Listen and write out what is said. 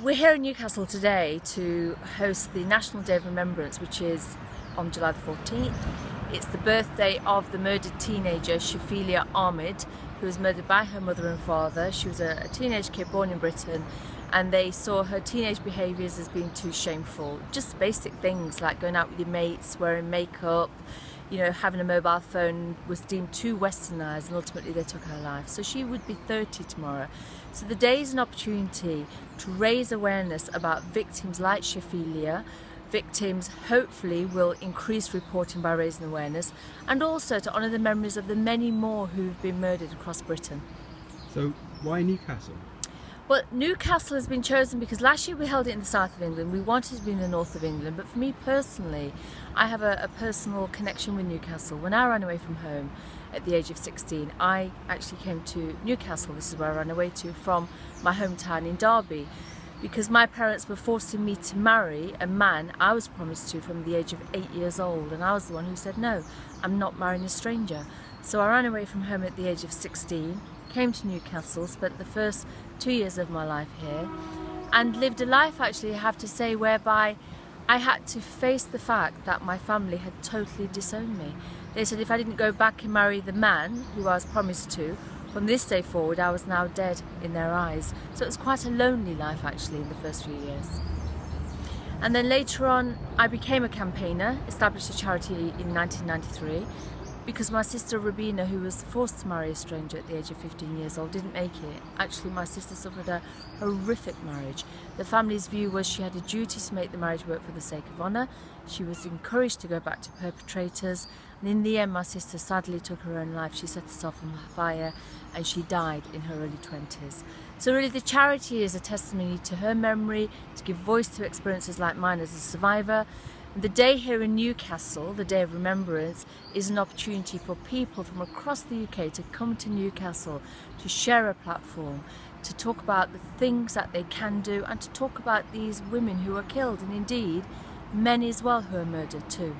We're here in Newcastle today to host the National Day of Remembrance, which is on July the 14th. It's the birthday of the murdered teenager Shafila Ahmed, who was murdered by her mother and father. She was a teenage kid born in Britain, and they saw her teenage behaviours as being too shameful. Just basic things like going out with your mates, wearing makeup, having a mobile phone was deemed too westernised, and ultimately they took her life. So she would be 30 tomorrow. So the day is an opportunity to raise awareness about victims like Shafila. Victims hopefully will increase reporting by raising awareness, and also to honour the memories of the many more who've been murdered across Britain. So why Newcastle? Well, Newcastle has been chosen because last year we held it in the south of England. We wanted to be in the north of England, but for me personally, I have a personal connection with Newcastle. When I ran away from home at the age of 16, I actually came to Newcastle. This is where I ran away to from my hometown in Derby, because my parents were forcing me to marry a man I was promised to from the age of 8 years old, and I was the one who said, no, I'm not marrying a stranger. So I ran away from home at the age of 16, came to Newcastle, spent the first 2 years of my life here, and lived a life, actually, I have to say, whereby I had to face the fact that my family had totally disowned me. They said if I didn't go back and marry the man who I was promised to, from this day forward I was now dead in their eyes. So it was quite a lonely life, actually, in the first few years. And then later on I became a campaigner, established a charity in 1993, because my sister Rabina, who was forced to marry a stranger at the age of 15 years old, didn't make it. Actually, my sister suffered a horrific marriage. The family's view was she had a duty to make the marriage work for the sake of honour. She was encouraged to go back to perpetrators, and in the end my sister sadly took her own life. She set herself on fire and she died in her early 20s. So really the charity is a testimony to her memory, to give voice to experiences like mine as a survivor. The day here in Newcastle, the Day of Remembrance, is an opportunity for people from across the UK to come to Newcastle, to share a platform, to talk about the things that they can do, and to talk about these women who are killed, and indeed many as well who are murdered too.